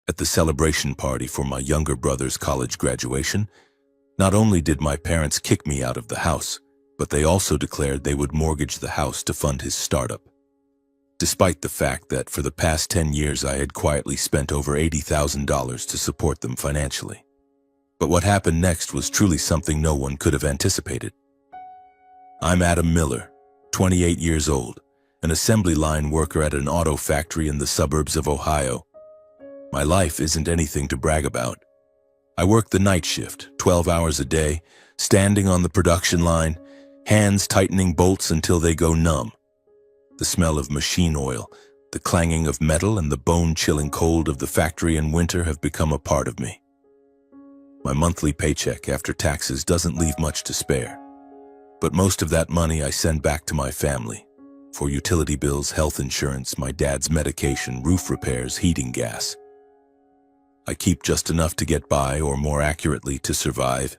At the celebration party for my younger brother's college graduation, not only did my parents kick me out of the house, but they also declared they would mortgage the house to fund his startup. Despite the fact that for the past 10 years I had quietly spent over $80,000 to support them financially. But what happened next was truly something no one could have anticipated. I'm Adam Miller, 28 years old, an assembly line worker at an auto factory in the suburbs of Ohio. My life isn't anything to brag about. I work the night shift, 12 hours a day, standing on the production line, hands tightening bolts until they go numb. The smell of machine oil, the clanging of metal, and the bone-chilling cold of the factory in winter have become a part of me. My monthly paycheck after taxes doesn't leave much to spare, but most of that money I send back to my family for utility bills, health insurance, my dad's medication, roof repairs, heating gas. I keep just enough to get by, or more accurately, to survive.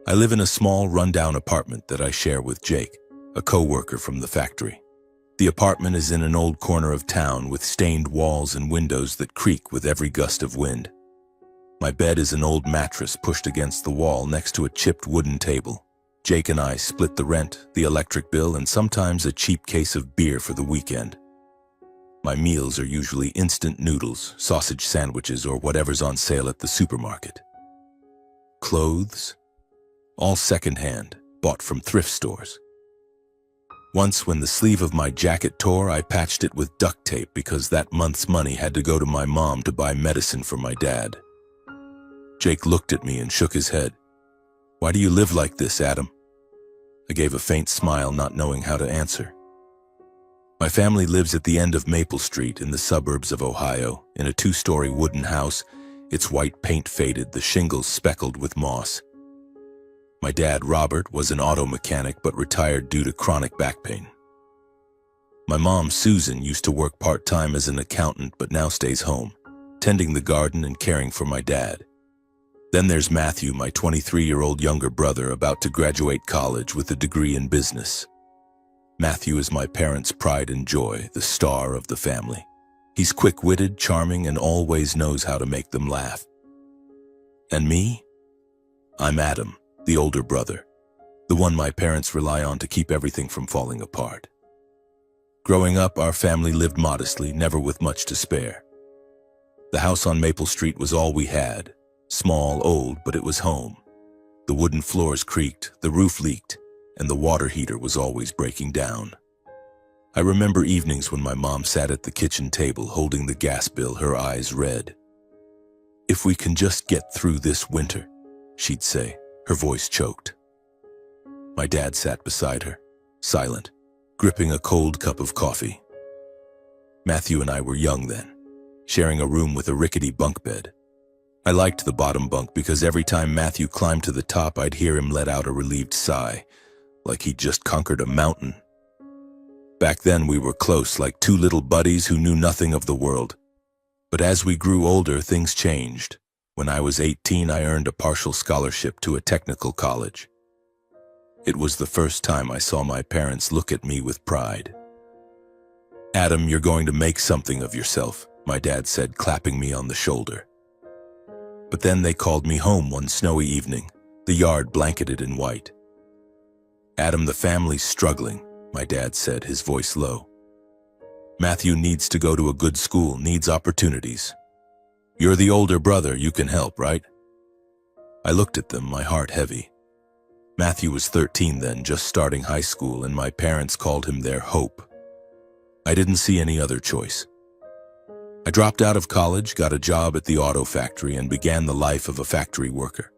I live in a small, rundown apartment that I share with Jake, a co-worker from the factory. The apartment is in an old corner of town with stained walls and windows that creak with every gust of wind. My bed is an old mattress pushed against the wall next to a chipped wooden table. Jake and I split the rent, the electric bill, and sometimes a cheap case of beer for the weekend. My meals are usually instant noodles, sausage sandwiches, or whatever's on sale at the supermarket. Clothes? All secondhand, bought from thrift stores. Once, when the sleeve of my jacket tore, I patched it with duct tape because that month's money had to go to my mom to buy medicine for my dad. Jake looked at me and shook his head. "Why do you live like this, Adam?" I gave a faint smile, not knowing how to answer. My family lives at the end of Maple Street in the suburbs of Ohio, in a 2-story wooden house, its white paint faded, the shingles speckled with moss. My dad, Robert, was an auto mechanic but retired due to chronic back pain. My mom, Susan, used to work part-time as an accountant but now stays home, tending the garden and caring for my dad. Then there's Matthew, my 23-year-old younger brother, about to graduate college with a degree in business. Matthew is my parents' pride and joy, the star of the family. He's quick-witted, charming, and always knows how to make them laugh. And me? I'm Adam, the older brother, the one my parents rely on to keep everything from falling apart. Growing up, our family lived modestly, never with much to spare. The house on Maple Street was all we had. Small, old, but it was home. The wooden floors creaked, the roof leaked, and the water heater was always breaking down. I remember evenings when my mom sat at the kitchen table holding the gas bill, her eyes red. "If we can just get through this winter," she'd say, her voice choked. My dad sat beside her, silent, gripping a cold cup of coffee. Matthew and I were young then, sharing a room with a rickety bunk bed. I liked the bottom bunk because every time Matthew climbed to the top, I'd hear him let out a relieved sigh, like he'd just conquered a mountain. Back then we were close, like two little buddies who knew nothing of the world. But as we grew older, things changed. When I was 18, I earned a partial scholarship to a technical college. It was the first time I saw my parents look at me with pride. "Adam, you're going to make something of yourself," my dad said, clapping me on the shoulder. But then they called me home one snowy evening, the yard blanketed in white. "Adam, the family's struggling," my dad said, his voice low. "Matthew needs to go to a good school, needs opportunities. You're the older brother, you can help, right?" I looked at them, my heart heavy. Matthew was 13 then, just starting high school, and my parents called him their hope. I didn't see any other choice. I dropped out of college, got a job at the auto factory, and began the life of a factory worker.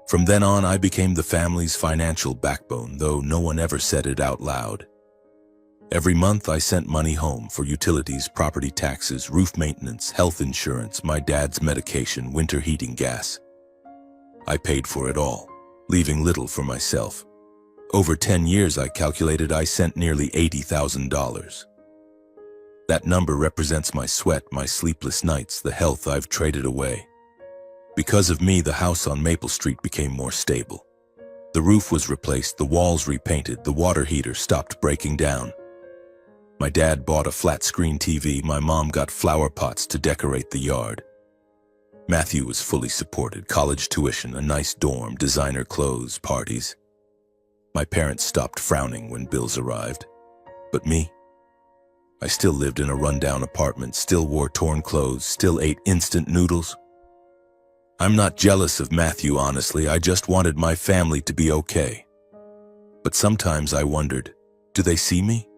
From then on, I became the family's financial backbone, though no one ever said it out loud. Every month, I sent money home for utilities, property taxes, roof maintenance, health insurance, my dad's medication, winter heating gas. I paid for it all, leaving little for myself. Over 10 years, I calculated I sent nearly $80,000. That number represents my sweat, my sleepless nights, the health I've traded away. Because of me, the house on Maple Street became more stable. The roof was replaced, the walls repainted, the water heater stopped breaking down. My dad bought a flat-screen TV, my mom got flower pots to decorate the yard. Matthew was fully supported, college tuition, a nice dorm, designer clothes, parties. My parents stopped frowning when bills arrived. But me? I still lived in a rundown apartment, still wore torn clothes, still ate instant noodles. I'm not jealous of Matthew, honestly, I just wanted my family to be okay. But sometimes I wondered, do they see me?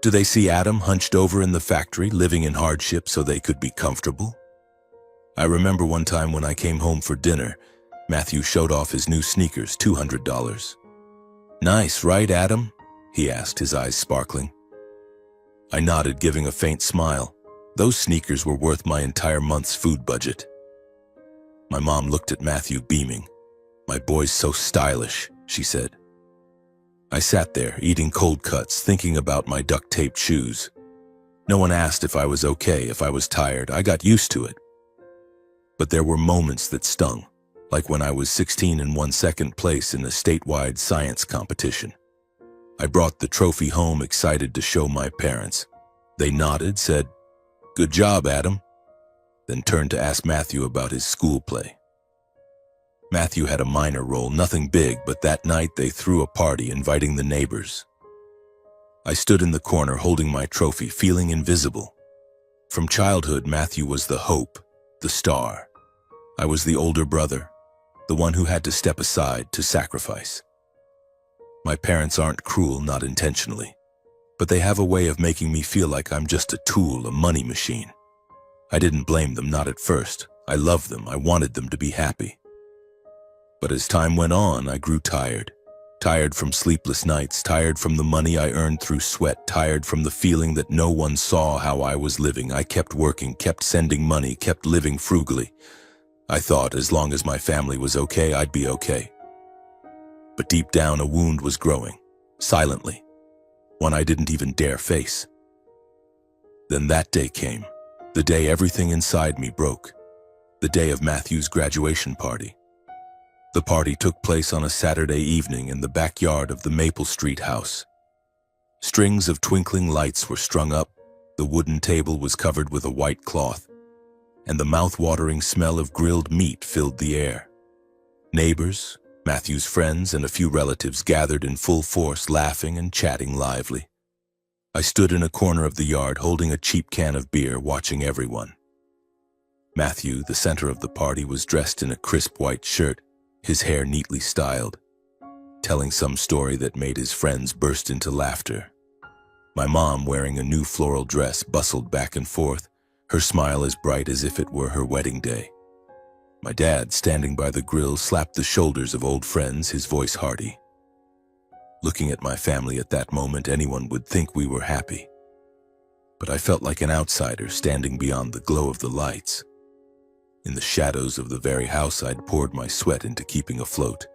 Do they see Adam hunched over in the factory, living in hardship so they could be comfortable? I remember one time when I came home for dinner, Matthew showed off his new sneakers, $200. Nice, right, Adam? He asked, his eyes sparkling. I nodded, giving a faint smile. Those sneakers were worth my entire month's food budget. My mom looked at Matthew, beaming. My boy's so stylish, she said. I sat there, eating cold cuts, thinking about my duct-taped shoes. No one asked if I was okay, if I was tired. I got used to it. But there were moments that stung, like when I was 16 and won second place in a statewide science competition. I brought the trophy home, excited to show my parents. They nodded, said, "Good job, Adam," then turned to ask Matthew about his school play. Matthew had a minor role, nothing big, but that night they threw a party, inviting the neighbors. I stood in the corner holding my trophy, feeling invisible. From childhood, Matthew was the hope, the star. I was the older brother, the one who had to step aside, to sacrifice. My parents aren't cruel, not intentionally, but they have a way of making me feel like I'm just a tool, a money machine. I didn't blame them, not at first. I loved them, I wanted them to be happy. But as time went on, I grew tired. Tired from sleepless nights, tired from the money I earned through sweat, tired from the feeling that no one saw how I was living. I kept working, kept sending money, kept living frugally. I thought as long as my family was okay, I'd be okay. But deep down, a wound was growing, silently, one I didn't even dare face. Then that day came, the day everything inside me broke, the day of Matthew's graduation party. The party took place on a Saturday evening in the backyard of the Maple Street house. Strings of twinkling lights were strung up, the wooden table was covered with a white cloth, and the mouth-watering smell of grilled meat filled the air. Neighbors, Matthew's friends, and a few relatives gathered in full force, laughing and chatting lively. I stood in a corner of the yard holding a cheap can of beer, watching everyone. Matthew, the center of the party, was dressed in a crisp white shirt, his hair neatly styled, telling some story that made his friends burst into laughter. My mom, wearing a new floral dress, bustled back and forth, her smile as bright as if it were her wedding day. My dad, standing by the grill, slapped the shoulders of old friends, his voice hearty. Looking at my family at that moment, anyone would think we were happy. But I felt like an outsider standing beyond the glow of the lights. In the shadows of the very house I'd poured my sweat into keeping afloat.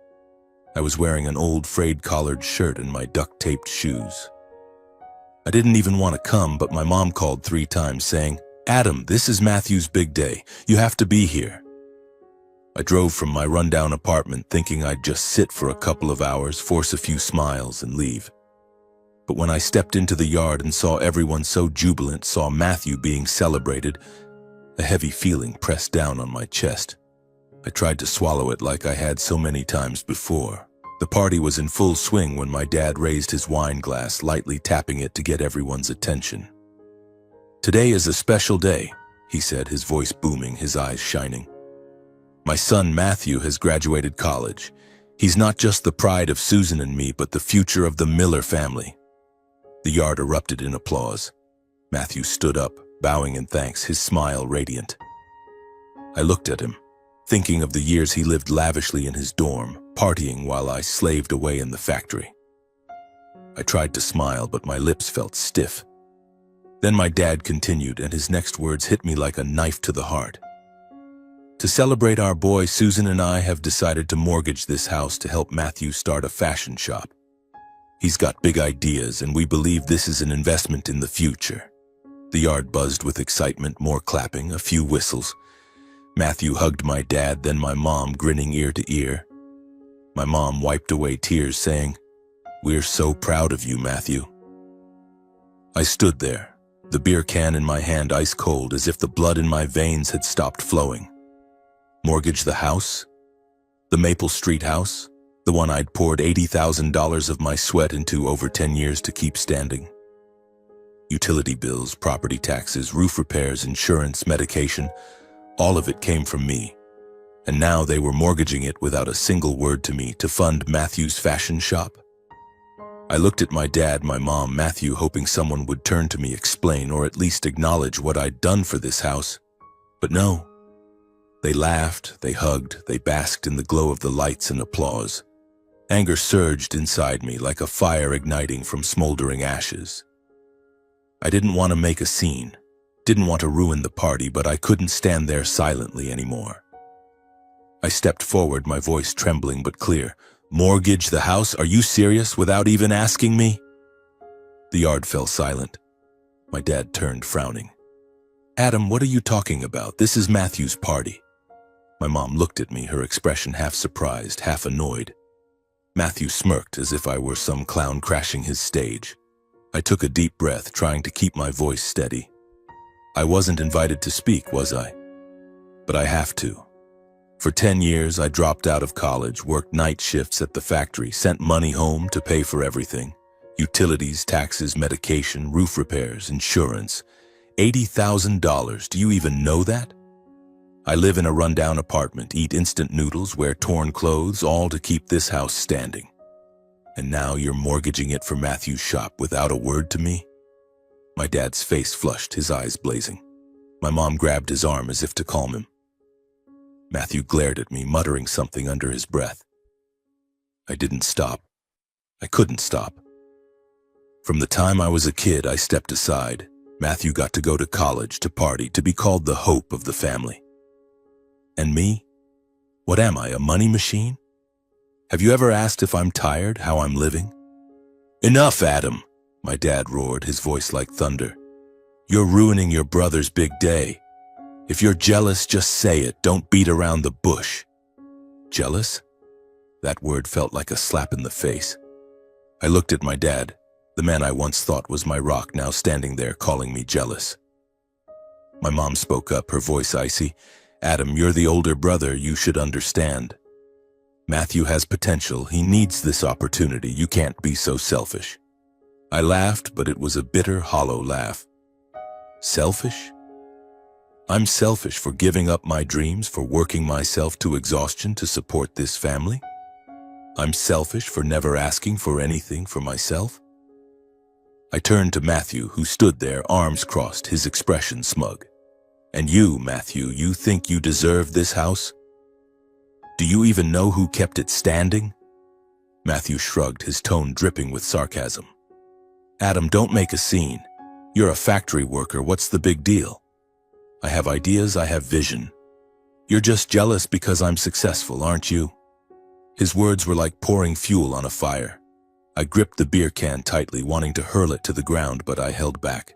I was wearing an old frayed collared shirt and my duct-taped shoes. I didn't even want to come, but my mom called 3 times saying, "Adam, this is Matthew's big day. You have to be here." I drove from my rundown apartment thinking I'd just sit for a couple of hours, force a few smiles, and leave. But when I stepped into the yard and saw everyone so jubilant, saw Matthew being celebrated, a heavy feeling pressed down on my chest. I tried to swallow it like I had so many times before. The party was in full swing when my dad raised his wine glass, lightly tapping it to get everyone's attention. "Today is a special day," he said, his voice booming, his eyes shining. "My son Matthew has graduated college. He's not just the pride of Susan and me, but the future of the Miller family." The yard erupted in applause. Matthew stood up, bowing in thanks, his smile radiant. I looked at him, thinking of the years he lived lavishly in his dorm, partying while I slaved away in the factory. I tried to smile, but my lips felt stiff. Then my dad continued, and his next words hit me like a knife to the heart. "To celebrate our boy, Susan and I have decided to mortgage this house to help Matthew start a fashion shop. He's got big ideas, and we believe this is an investment in the future." The yard buzzed with excitement, more clapping, a few whistles. Matthew hugged my dad, then my mom, grinning ear to ear. My mom wiped away tears, saying, "We're so proud of you, Matthew." I stood there, the beer can in my hand ice cold as if the blood in my veins had stopped flowing. Mortgage the house? The Maple Street house? The one I'd poured $80,000 of my sweat into over 10 years to keep standing. Utility bills, property taxes, roof repairs, insurance, medication, all of it came from me. And now they were mortgaging it without a single word to me to fund Matthew's fashion shop. I looked at my dad, my mom, Matthew, hoping someone would turn to me, explain, or at least acknowledge what I'd done for this house. But no. They laughed, they hugged, they basked in the glow of the lights and applause. Anger surged inside me like a fire igniting from smoldering ashes. I didn't want to make a scene, didn't want to ruin the party, but I couldn't stand there silently anymore. I stepped forward, my voice trembling but clear. Mortgage the house? Are you serious? Without even asking me? The yard fell silent. My dad turned, frowning. Adam, what are you talking about? This is Matthew's party. My mom looked at me, her expression half surprised, half annoyed. Matthew smirked as if I were some clown crashing his stage. I took a deep breath, trying to keep my voice steady. I wasn't invited to speak, was I? But I have to. For 10 years, I dropped out of college, worked night shifts at the factory, sent money home to pay for everything. Utilities, taxes, medication, roof repairs, insurance. $80,000, do you even know that? I live in a rundown apartment, eat instant noodles, wear torn clothes, all to keep this house standing. And now you're mortgaging it for Matthew's shop without a word to me? My dad's face flushed, his eyes blazing. My mom grabbed his arm as if to calm him. Matthew glared at me, muttering something under his breath. I didn't stop. I couldn't stop. From the time I was a kid, I stepped aside. Matthew got to go to college, to party, to be called the hope of the family. And me? What am I, a money machine? Have you ever asked if I'm tired, how I'm living? Enough, Adam, my dad roared, his voice like thunder. You're ruining your brother's big day. If you're jealous, just say it. Don't beat around the bush. Jealous? That word felt like a slap in the face. I looked at my dad, the man I once thought was my rock, now standing there calling me jealous. My mom spoke up, her voice icy. Adam, you're the older brother, you should understand. Matthew has potential, he needs this opportunity, you can't be so selfish. I laughed, but it was a bitter, hollow laugh. Selfish? I'm selfish for giving up my dreams, for working myself to exhaustion to support this family? I'm selfish for never asking for anything for myself? I turned to Matthew, who stood there, arms crossed, his expression smug. And you, Matthew, you think you deserve this house? Do you even know who kept it standing? Matthew shrugged, his tone dripping with sarcasm. Adam, don't make a scene. You're a factory worker, what's the big deal? I have ideas, I have vision. You're just jealous because I'm successful, aren't you? His words were like pouring fuel on a fire. I gripped the beer can tightly, wanting to hurl it to the ground, but I held back.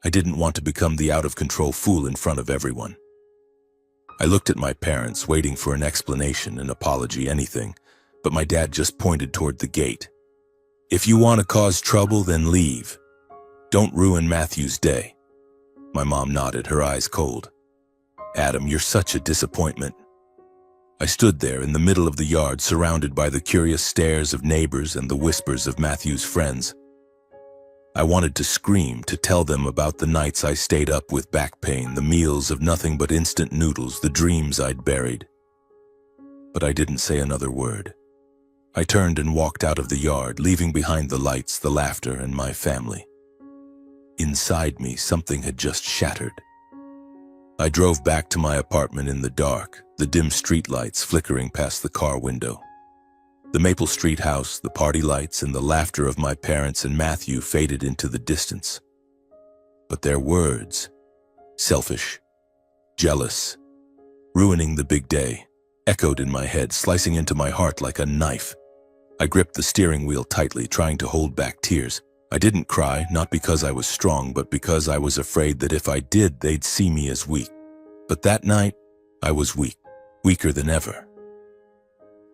I didn't want to become the out-of-control fool in front of everyone. I looked at my parents, waiting for an explanation, an apology, anything, but my dad just pointed toward the gate. If you want to cause trouble, then leave. Don't ruin Matthew's day. My mom nodded, her eyes cold. Adam, you're such a disappointment. I stood there in the middle of the yard, surrounded by the curious stares of neighbors and the whispers of Matthew's friends. I wanted to scream, to tell them about the nights I stayed up with back pain, the meals of nothing but instant noodles, the dreams I'd buried. But I didn't say another word. I turned and walked out of the yard, leaving behind the lights, the laughter, and my family. Inside me, something had just shattered. I drove back to my apartment in the dark, the dim streetlights flickering past the car window. The Maple Street house, the party lights, and the laughter of my parents and Matthew faded into the distance. But their words, selfish, jealous, ruining the big day, echoed in my head, slicing into my heart like a knife. I gripped the steering wheel tightly, trying to hold back tears. I didn't cry, not because I was strong, but because I was afraid that if I did, they'd see me as weak. But that night, I was weak, weaker than ever.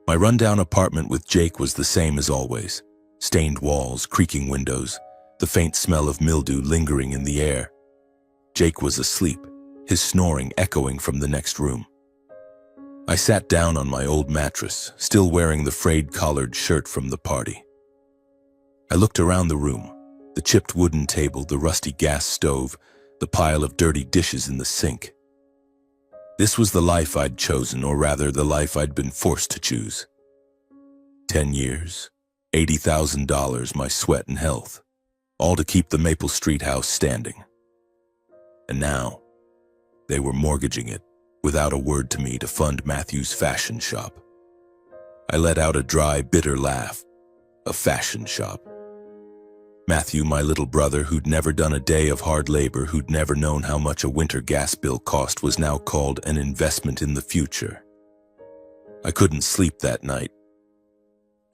My rundown apartment with Jake was the same as always. Stained walls, creaking windows, the faint smell of mildew lingering in the air. Jake was asleep, his snoring echoing from the next room. I sat down on my old mattress, still wearing the frayed collared shirt from the party. I looked around the room, the chipped wooden table, the rusty gas stove, the pile of dirty dishes in the sink. This was the life I'd chosen, or rather the life I'd been forced to choose. 10 years, $80,000, my sweat and health, all to keep the Maple Street house standing. And now, they were mortgaging it, without a word to me, to fund Matthew's fashion shop. I let out a dry, bitter laugh. A fashion shop. Matthew, my little brother, who'd never done a day of hard labor, who'd never known how much a winter gas bill cost, was now called an investment in the future. I couldn't sleep that night.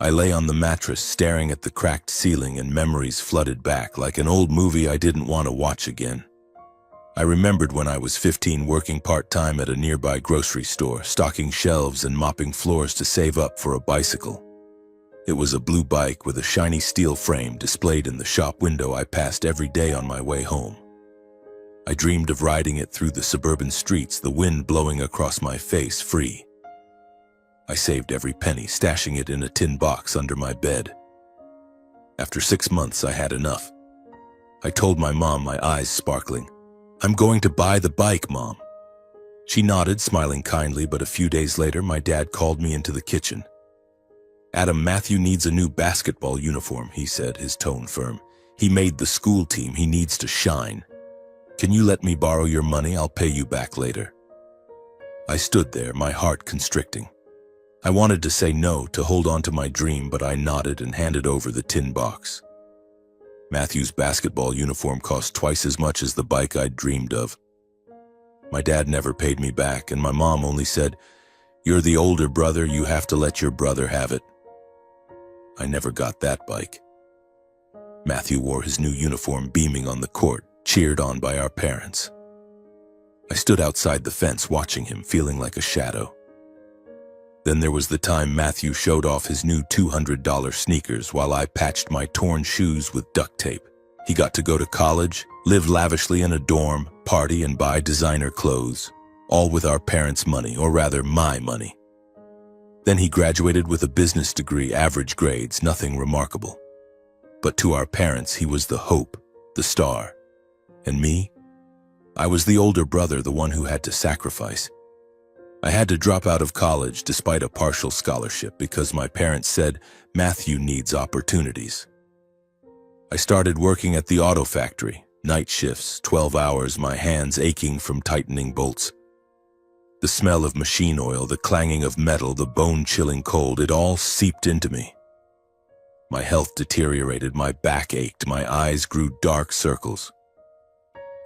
I lay on the mattress, staring at the cracked ceiling, and memories flooded back like an old movie I didn't want to watch again. I remembered when I was 15, working part-time at a nearby grocery store, stocking shelves and mopping floors to save up for a bicycle. It was a blue bike with a shiny steel frame displayed in the shop window I passed every day on my way home. I dreamed of riding it through the suburban streets, the wind blowing across my face free. I saved every penny, stashing it in a tin box under my bed. After 6 months, I had enough. I told my mom, my eyes sparkling, "I'm going to buy the bike, Mom." She nodded, smiling kindly, but a few days later, my dad called me into the kitchen. "Adam, Matthew needs a new basketball uniform," he said, his tone firm. "He made the school team. He needs to shine. Can you let me borrow your money? I'll pay you back later." I stood there, my heart constricting. I wanted to say no, to hold on to my dream, but I nodded and handed over the tin box. Matthew's basketball uniform cost twice as much as the bike I'd dreamed of. My dad never paid me back, and my mom only said, "You're the older brother, you have to let your brother have it." I never got that bike. Matthew wore his new uniform, beaming on the court, cheered on by our parents. I stood outside the fence watching him, feeling like a shadow. Then there was the time Matthew showed off his new $200 sneakers while I patched my torn shoes with duct tape. He got to go to college, live lavishly in a dorm, party and buy designer clothes, all with our parents' money, or rather my money. Then he graduated with a business degree, average grades, nothing remarkable. But to our parents, he was the hope, the star. And me? I was the older brother, the one who had to sacrifice. I had to drop out of college despite a partial scholarship because my parents said, "Matthew needs opportunities." I started working at the auto factory, night shifts, 12 hours, my hands aching from tightening bolts. The smell of machine oil, the clanging of metal, the bone-chilling cold, it all seeped into me. My health deteriorated, my back ached, my eyes grew dark circles.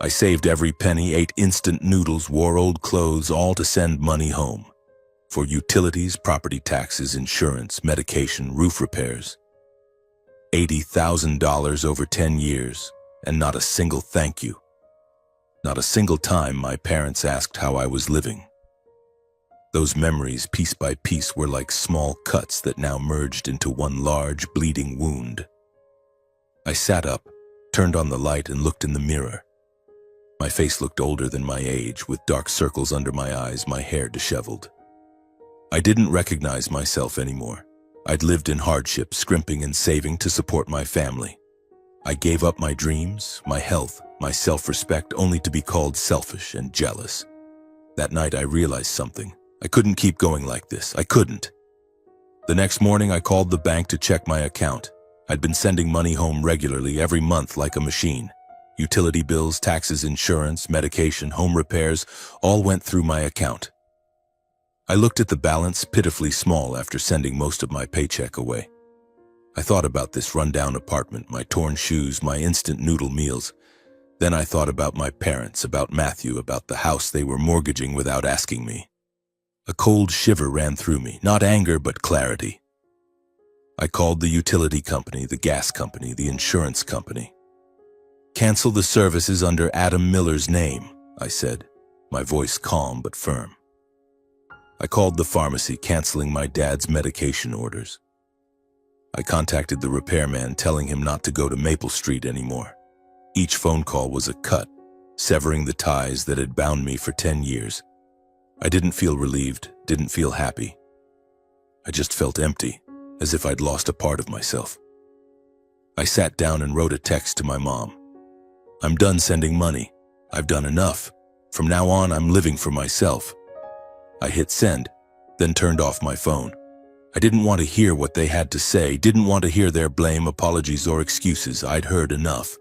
I saved every penny, ate instant noodles, wore old clothes, all to send money home. For utilities, property taxes, insurance, medication, roof repairs. $80,000 over 10 years, and not a single thank you. Not a single time my parents asked how I was living. Those memories, piece by piece, were like small cuts that now merged into one large, bleeding wound. I sat up, turned on the light, and looked in the mirror. My face looked older than my age, with dark circles under my eyes, my hair disheveled. I didn't recognize myself anymore. I'd lived in hardship, scrimping and saving to support my family. I gave up my dreams, my health, my self-respect, only to be called selfish and jealous. That night I realized something. I couldn't keep going like this. I couldn't. The next morning I called the bank to check my account. I'd been sending money home regularly every month like a machine. Utility bills, taxes, insurance, medication, home repairs, all went through my account. I looked at the balance, pitifully small after sending most of my paycheck away. I thought about this rundown apartment, my torn shoes, my instant noodle meals. Then I thought about my parents, about Matthew, about the house they were mortgaging without asking me. A cold shiver ran through me, not anger but clarity. I called the utility company, the gas company, the insurance company. "Cancel the services under Adam Miller's name," I said, my voice calm but firm. I called the pharmacy, canceling my dad's medication orders. I contacted the repairman, telling him not to go to Maple Street anymore. Each phone call was a cut, severing the ties that had bound me for 10 years. I didn't feel relieved, didn't feel happy. I just felt empty, as if I'd lost a part of myself. I sat down and wrote a text to my mom. I'm done sending money. I've done enough. From now on, I'm living for myself. I hit send, then turned off my phone. I didn't want to hear what they had to say, didn't want to hear their blame, apologies, or excuses. I'd heard enough.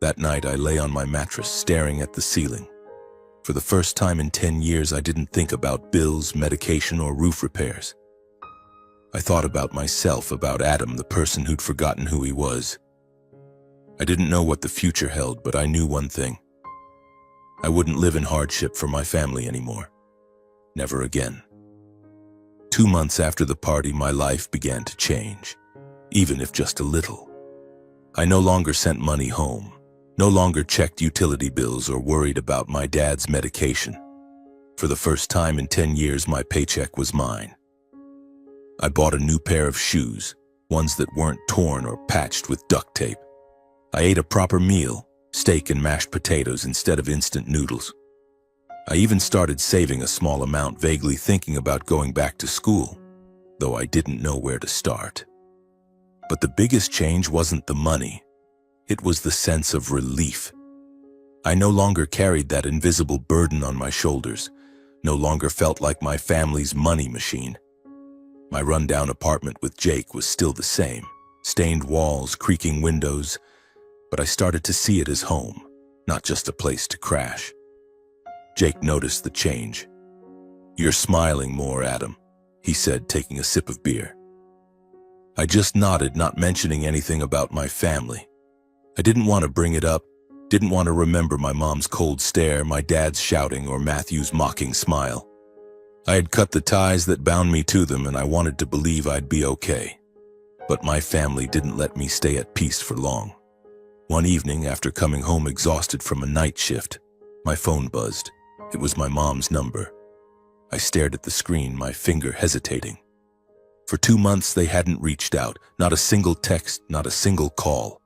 That night, I lay on my mattress, staring at the ceiling. For the first time in 10 years, I didn't think about bills, medication, or roof repairs. I thought about myself, about Adam, the person who'd forgotten who he was. I didn't know what the future held, but I knew one thing. I wouldn't live in hardship for my family anymore. Never again. 2 months after the party, my life began to change, even if just a little. I no longer sent money home, no longer checked utility bills or worried about my dad's medication. For the first time in 10 years, my paycheck was mine. I bought a new pair of shoes, ones that weren't torn or patched with duct tape. I ate a proper meal, steak and mashed potatoes instead of instant noodles. I even started saving a small amount, vaguely thinking about going back to school, though I didn't know where to start. But the biggest change wasn't the money. It was the sense of relief. I no longer carried that invisible burden on my shoulders, no longer felt like my family's money machine. My rundown apartment with Jake was still the same, stained walls, creaking windows, but I started to see it as home, not just a place to crash. Jake noticed the change. "You're smiling more, Adam," he said, taking a sip of beer. I just nodded, not mentioning anything about my family. I didn't want to bring it up, didn't want to remember my mom's cold stare, my dad's shouting, or Matthew's mocking smile. I had cut the ties that bound me to them, and I wanted to believe I'd be okay. But my family didn't let me stay at peace for long. One evening, after coming home exhausted from a night shift, my phone buzzed. It was my mom's number. I stared at the screen, my finger hesitating. For 2 months, they hadn't reached out, not a single text, not a single call.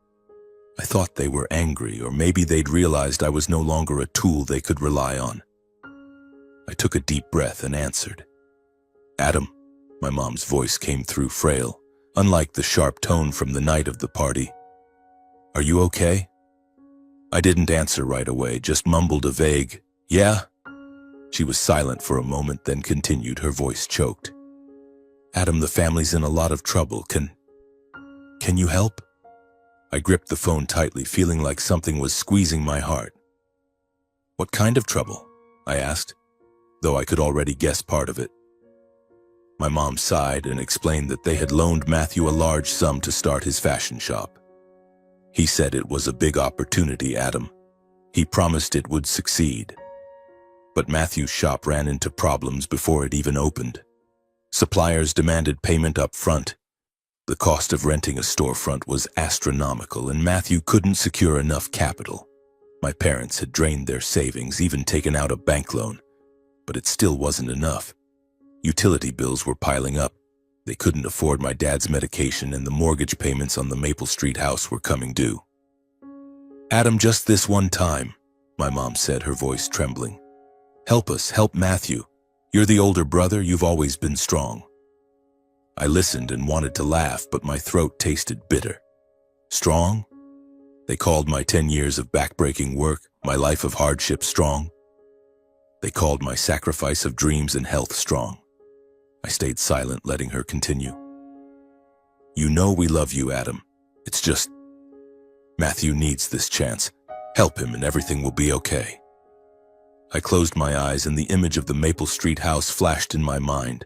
I thought they were angry, or maybe they'd realized I was no longer a tool they could rely on. I took a deep breath and answered. "Adam," my mom's voice came through frail, unlike the sharp tone from the night of the party. "Are you okay?" I didn't answer right away, just mumbled a vague, "Yeah?" She was silent for a moment, then continued, her voice choked. "Adam, the family's in a lot of trouble. Can you help?" I gripped the phone tightly, feeling like something was squeezing my heart. "What kind of trouble?" I asked, though I could already guess part of it. My mom sighed and explained that they had loaned Matthew a large sum to start his fashion shop. He said it was a big opportunity, Adam. He promised it would succeed. But Matthew's shop ran into problems before it even opened. Suppliers demanded payment up front. The cost of renting a storefront was astronomical, and Matthew couldn't secure enough capital. My parents had drained their savings, even taken out a bank loan, but it still wasn't enough. Utility bills were piling up. They couldn't afford my dad's medication, and the mortgage payments on the Maple Street house were coming due. "Adam, just this one time," my mom said, her voice trembling. "Help us, help Matthew. You're the older brother, you've always been strong." I listened and wanted to laugh, but my throat tasted bitter. Strong? They called my 10 years of backbreaking work, my life of hardship, strong. They called my sacrifice of dreams and health strong. I stayed silent, letting her continue. "You know we love you, Adam. It's just, Matthew needs this chance. Help him and everything will be okay." I closed my eyes and the image of the Maple Street house flashed in my mind.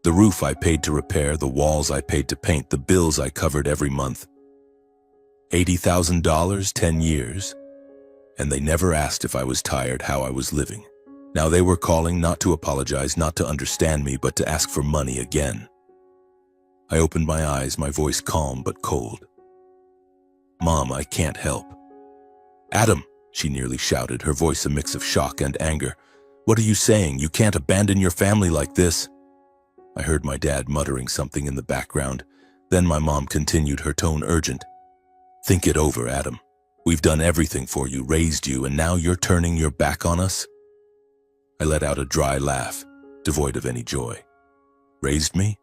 The roof I paid to repair, the walls I paid to paint, the bills I covered every month. $80,000, 10 years. And they never asked if I was tired, how I was living. Now they were calling, not to apologize, not to understand me, but to ask for money again. I opened my eyes, my voice calm but cold. "Mom, I can't help." "Adam," she nearly shouted, her voice a mix of shock and anger. "What are you saying? You can't abandon your family like this." I heard my dad muttering something in the background, Then my mom continued, her tone urgent. Think it over, Adam. We've done everything for you, raised you, and now you're turning your back on us? I let out a dry laugh, devoid of any joy. Raised me?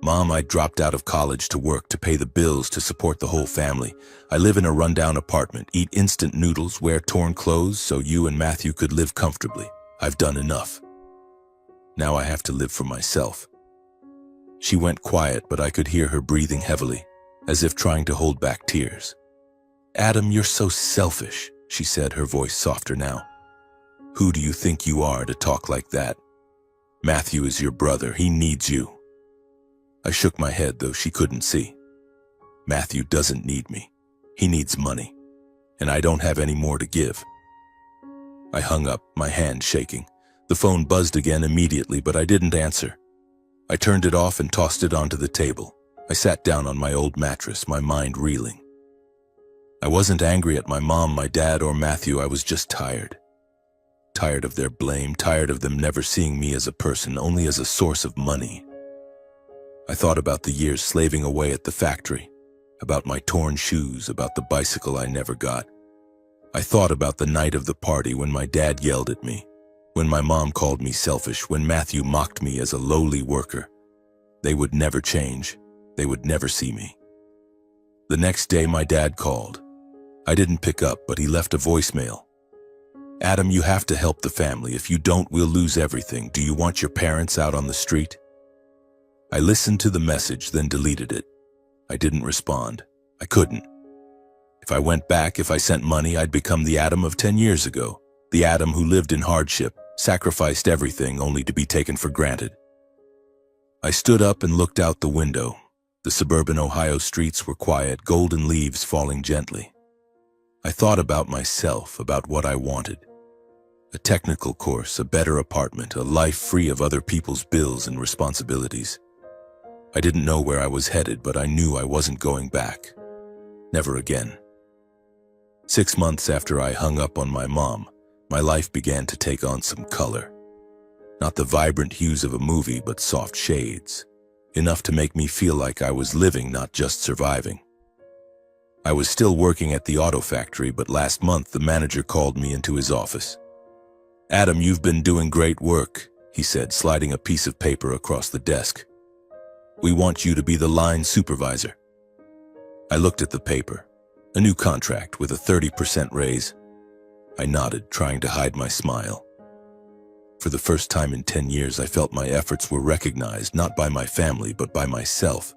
Mom, I dropped out of college to work, to pay the bills, to support the whole family. I live in a rundown apartment, eat instant noodles, wear torn clothes so you and Matthew could live comfortably. I've done enough. Now I have to live for myself. She went quiet, but I could hear her breathing heavily, as if trying to hold back tears. Adam, you're so selfish, she said, her voice softer now. Who do you think you are to talk like that? Matthew is your brother. He needs you. I shook my head, though she couldn't see. Matthew doesn't need me. He needs money, and I don't have any more to give. I hung up, my hand shaking. The phone buzzed again immediately, but I didn't answer. I turned it off and tossed it onto the table. I sat down on my old mattress, my mind reeling. I wasn't angry at my mom, my dad, or Matthew. I was just tired. Tired of their blame, tired of them never seeing me as a person, only as a source of money. I thought about the years slaving away at the factory, about my torn shoes, about the bicycle I never got. I thought about the night of the party when my dad yelled at me, when my mom called me selfish, when Matthew mocked me as a lowly worker. They would never change. They would never see me. The next day, my dad called. I didn't pick up, but he left a voicemail. Adam, you have to help the family. If you don't, we'll lose everything. Do you want your parents out on the street? I listened to the message, then deleted it. I didn't respond. I couldn't. If I went back, if I sent money, I'd become the Adam of 10 years ago. The Adam who lived in hardship, sacrificed everything only to be taken for granted. I stood up and looked out the window. The suburban Ohio streets were quiet, golden leaves falling gently. I thought about myself, about what I wanted. A technical course, a better apartment, a life free of other people's bills and responsibilities. I didn't know where I was headed, but I knew I wasn't going back. Never again. 6 months after I hung up on my mom, my life began to take on some color. Not the vibrant hues of a movie, but soft shades. Enough to make me feel like I was living, not just surviving. I was still working at the auto factory, but last month the manager called me into his office. Adam, you've been doing great work, he said, sliding a piece of paper across the desk. We want you to be the line supervisor. I looked at the paper. A new contract with a 30% raise. I nodded, trying to hide my smile. For the first time in 10 years, I felt my efforts were recognized, not by my family, but by myself.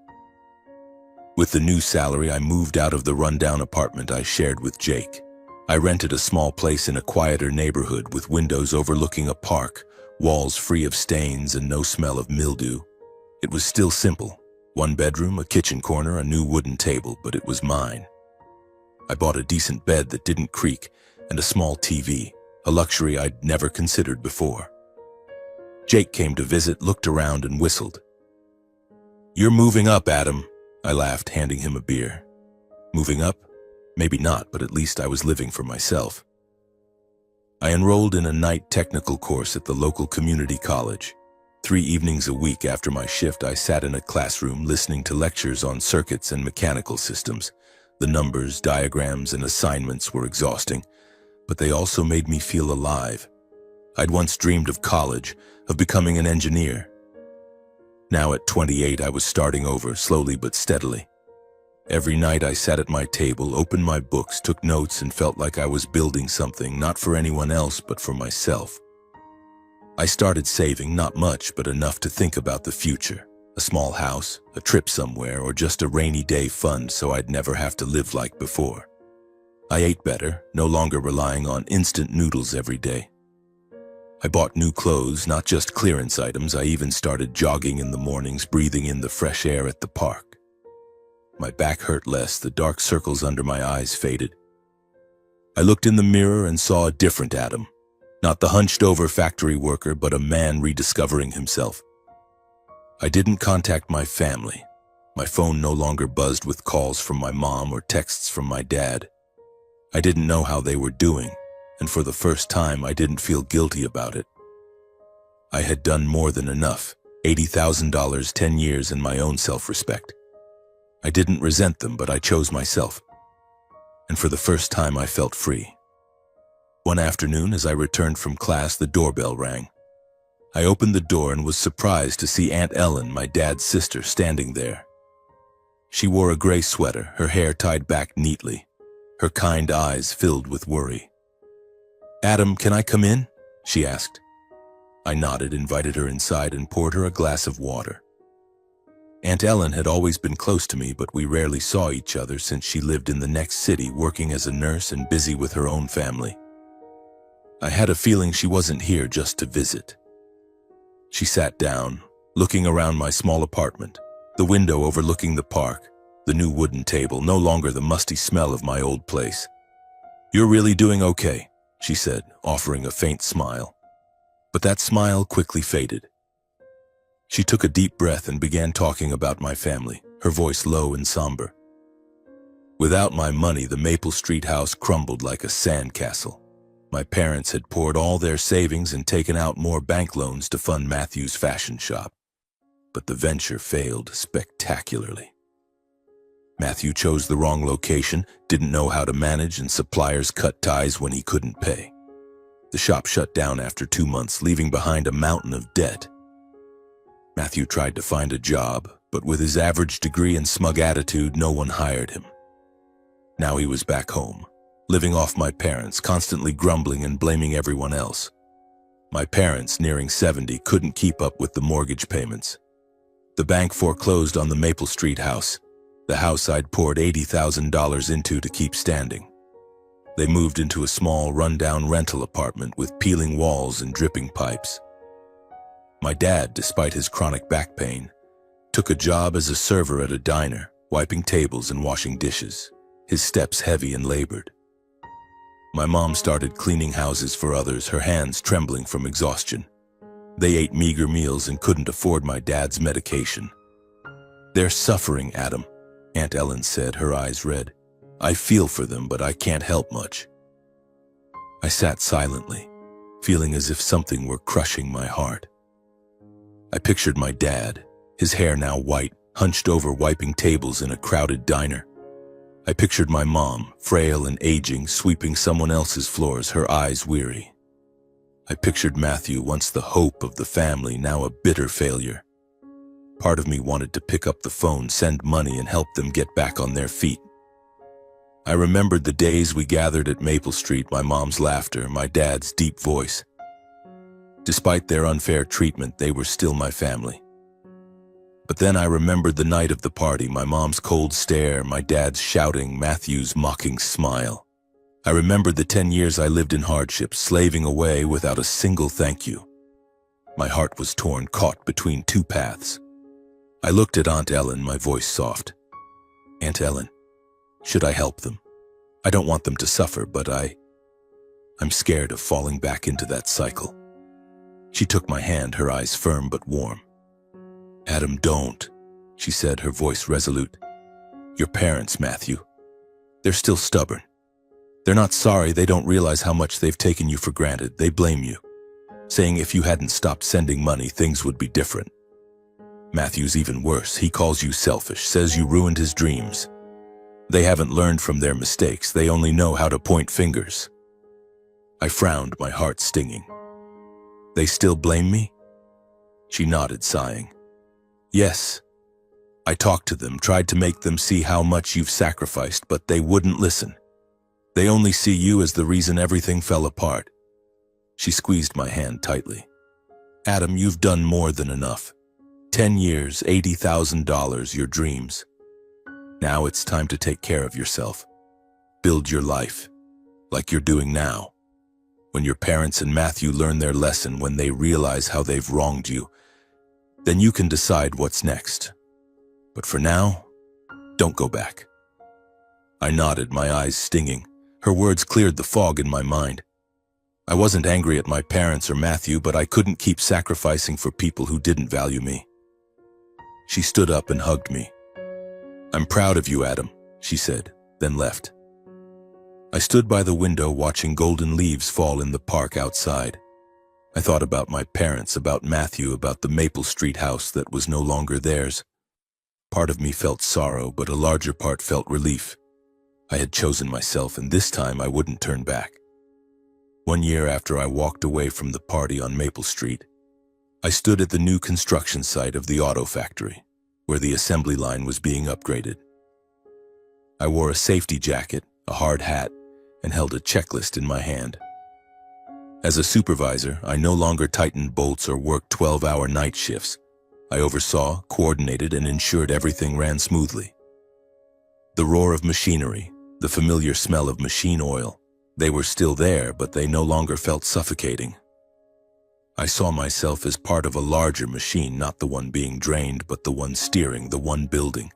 With the new salary, I moved out of the rundown apartment I shared with Jake. I rented a small place in a quieter neighborhood with windows overlooking a park, walls free of stains and no smell of mildew. It was still simple. 1 bedroom, a kitchen corner, a new wooden table, but it was mine. I bought a decent bed that didn't creak and a small TV, a luxury I'd never considered before. Jake came to visit, looked around and whistled. You're moving up, Adam, I laughed, handing him a beer. Moving up? Maybe not, but at least I was living for myself. I enrolled in a night technical course at the local community college. 3 evenings a week after my shift, I sat in a classroom listening to lectures on circuits and mechanical systems. The numbers, diagrams, and assignments were exhausting, but they also made me feel alive. I'd once dreamed of college, of becoming an engineer. Now at 28, I was starting over, slowly but steadily. Every night I sat at my table, opened my books, took notes, and felt like I was building something, not for anyone else, but for myself. I started saving, not much, but enough to think about the future. A small house, a trip somewhere, or just a rainy day fund so I'd never have to live like before. I ate better, no longer relying on instant noodles every day. I bought new clothes, not just clearance items. I even started jogging in the mornings, breathing in the fresh air at the park. My back hurt less, the dark circles under my eyes faded. I looked in the mirror and saw a different Adam. Not the hunched-over factory worker, but a man rediscovering himself. I didn't contact my family. My phone no longer buzzed with calls from my mom or texts from my dad. I didn't know how they were doing, and for the first time I didn't feel guilty about it. I had done more than enough, $80,000, 10 years, and my own self-respect. I didn't resent them, but I chose myself. And for the first time, I felt free. One afternoon, as I returned from class, the doorbell rang. I opened the door and was surprised to see Aunt Ellen, my dad's sister, standing there. She wore a gray sweater, her hair tied back neatly, her kind eyes filled with worry. "Adam, can I come in?" she asked. I nodded, invited her inside, and poured her a glass of water. Aunt Ellen had always been close to me, but we rarely saw each other since she lived in the next city working as a nurse and busy with her own family. I had a feeling she wasn't here just to visit. She sat down, looking around my small apartment, the window overlooking the park, the new wooden table, no longer the musty smell of my old place. "You're really doing okay," she said, offering a faint smile. But that smile quickly faded. She took a deep breath and began talking about my family, her voice low and somber. Without my money, the Maple Street house crumbled like a sandcastle. My parents had poured all their savings and taken out more bank loans to fund Matthew's fashion shop. But the venture failed spectacularly. Matthew chose the wrong location, didn't know how to manage, and suppliers cut ties when he couldn't pay. The shop shut down after 2 months, leaving behind a mountain of debt. Matthew tried to find a job, but with his average degree and smug attitude, no one hired him. Now he was back home, living off my parents, constantly grumbling and blaming everyone else. My parents, nearing 70, couldn't keep up with the mortgage payments. The bank foreclosed on the Maple Street house, the house I'd poured $80,000 into to keep standing. They moved into a small, rundown rental apartment with peeling walls and dripping pipes. My dad, despite his chronic back pain, took a job as a server at a diner, wiping tables and washing dishes, his steps heavy and labored. My mom started cleaning houses for others, her hands trembling from exhaustion. They ate meager meals and couldn't afford my dad's medication. "They're suffering, Adam," Aunt Ellen said, her eyes red. "I feel for them, but I can't help much." I sat silently, feeling as if something were crushing my heart. I pictured my dad, his hair now white, hunched over wiping tables in a crowded diner. I pictured my mom, frail and aging, sweeping someone else's floors, her eyes weary. I pictured Matthew, once the hope of the family, now a bitter failure. Part of me wanted to pick up the phone, send money, and help them get back on their feet. I remembered the days we gathered at Maple Street, my mom's laughter, my dad's deep voice. Despite their unfair treatment, they were still my family. But then I remembered the night of the party, my mom's cold stare, my dad's shouting, Matthew's mocking smile. I remembered the 10 years I lived in hardship, slaving away without a single thank you. My heart was torn, caught between two paths. I looked at Aunt Ellen, my voice soft. "Aunt Ellen, should I help them? I don't want them to suffer, but I'm scared of falling back into that cycle." She took my hand, her eyes firm but warm. "Adam, don't," she said, her voice resolute. "Your parents, Matthew, they're still stubborn. They're not sorry, they don't realize how much they've taken you for granted. They blame you, saying if you hadn't stopped sending money, things would be different. Matthew's even worse. He calls you selfish, says you ruined his dreams. They haven't learned from their mistakes. They only know how to point fingers." I frowned, my heart stinging. "They still blame me?" She nodded, sighing. "Yes. I talked to them, tried to make them see how much you've sacrificed, but they wouldn't listen. They only see you as the reason everything fell apart." She squeezed my hand tightly. "Adam, you've done more than enough. 10 years, $80,000, your dreams. Now it's time to take care of yourself. Build your life, like you're doing now. When your parents and Matthew learn their lesson, when they realize how they've wronged you, then you can decide what's next. But for now, don't go back." I nodded, my eyes stinging. Her words cleared the fog in my mind. I wasn't angry at my parents or Matthew, but I couldn't keep sacrificing for people who didn't value me. She stood up and hugged me. "I'm proud of you, Adam," she said, then left. I stood by the window watching golden leaves fall in the park outside. I thought about my parents, about Matthew, about the Maple Street house that was no longer theirs. Part of me felt sorrow, but a larger part felt relief. I had chosen myself, and this time I wouldn't turn back. 1 year after I walked away from the party on Maple Street, I stood at the new construction site of the auto factory, where the assembly line was being upgraded. I wore a safety jacket, a hard hat, and held a checklist in my hand. As a supervisor, I no longer tightened bolts or worked 12-hour night shifts. I oversaw, coordinated, and ensured everything ran smoothly. The roar of machinery, the familiar smell of machine oil, they were still there, but they no longer felt suffocating. I saw myself as part of a larger machine, not the one being drained, but the one steering, the one building.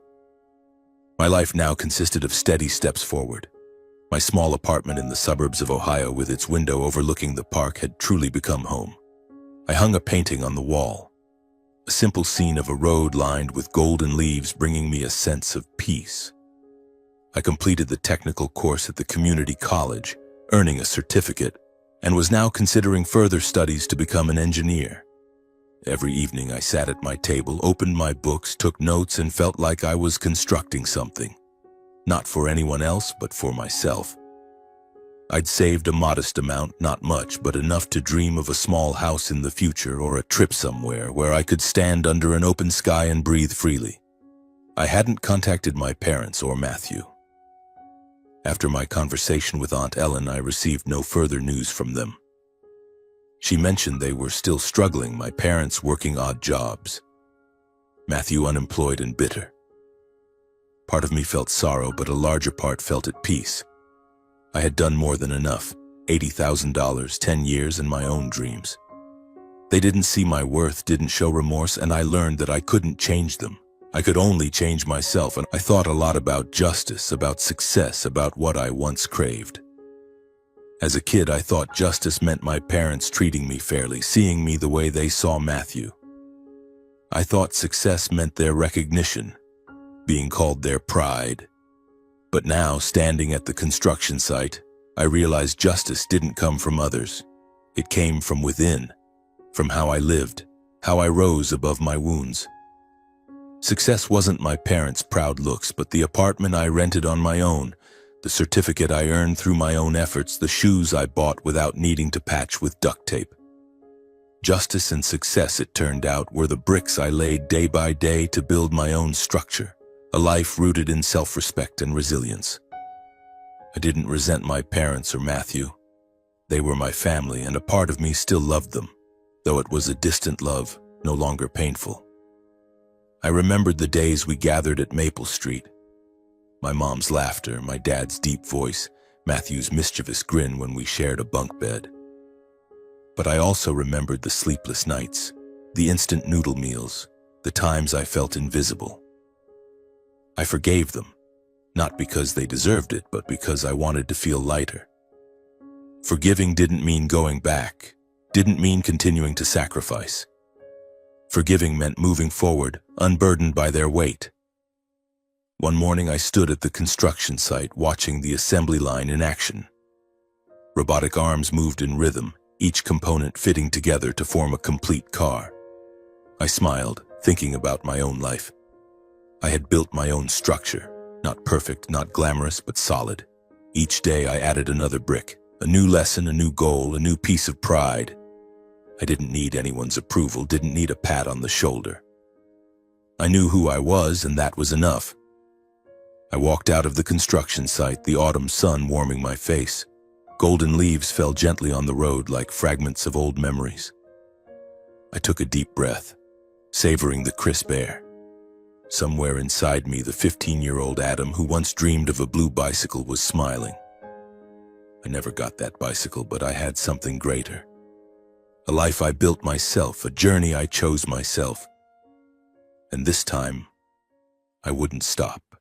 My life now consisted of steady steps forward. My small apartment in the suburbs of Ohio with its window overlooking the park had truly become home. I hung a painting on the wall, a simple scene of a road lined with golden leaves bringing me a sense of peace. I completed the technical course at the community college, earning a certificate, and was now considering further studies to become an engineer. Every evening I sat at my table, opened my books, took notes, and felt like I was constructing something. Not for anyone else, but for myself. I'd saved a modest amount, not much, but enough to dream of a small house in the future or a trip somewhere where I could stand under an open sky and breathe freely. I hadn't contacted my parents or Matthew. After my conversation with Aunt Ellen, I received no further news from them. She mentioned they were still struggling, my parents working odd jobs. Matthew unemployed and bitter. Part of me felt sorrow, but a larger part felt at peace. I had done more than enough, $80,000, 10 years, and my own dreams. They didn't see my worth, didn't show remorse, and I learned that I couldn't change them. I could only change myself, and I thought a lot about justice, about success, about what I once craved. As a kid, I thought justice meant my parents treating me fairly, seeing me the way they saw Matthew. I thought success meant their recognition, being called their pride. But now, standing at the construction site, I realized justice didn't come from others. It came from within, from how I lived, how I rose above my wounds. Success wasn't my parents' proud looks, but the apartment I rented on my own, the certificate I earned through my own efforts, the shoes I bought without needing to patch with duct tape. Justice and success, it turned out, were the bricks I laid day by day to build my own structure, a life rooted in self-respect and resilience. I didn't resent my parents or Matthew. They were my family, and a part of me still loved them, though it was a distant love, no longer painful. I remembered the days we gathered at Maple Street. My mom's laughter, my dad's deep voice, Matthew's mischievous grin when we shared a bunk bed. But I also remembered the sleepless nights, the instant noodle meals, the times I felt invisible. I forgave them, not because they deserved it, but because I wanted to feel lighter. Forgiving didn't mean going back, didn't mean continuing to sacrifice. Forgiving meant moving forward, unburdened by their weight. One morning I stood at the construction site watching the assembly line in action. Robotic arms moved in rhythm, each component fitting together to form a complete car. I smiled, thinking about my own life. I had built my own structure, not perfect, not glamorous, but solid. Each day I added another brick, a new lesson, a new goal, a new piece of pride. I didn't need anyone's approval, didn't need a pat on the shoulder. I knew who I was, and that was enough. I walked out of the construction site, the autumn sun warming my face. Golden leaves fell gently on the road like fragments of old memories. I took a deep breath, savoring the crisp air. Somewhere inside me, the 15-year-old Adam who once dreamed of a blue bicycle was smiling. I never got that bicycle, but I had something greater. A life I built myself, a journey I chose myself. And this time, I wouldn't stop.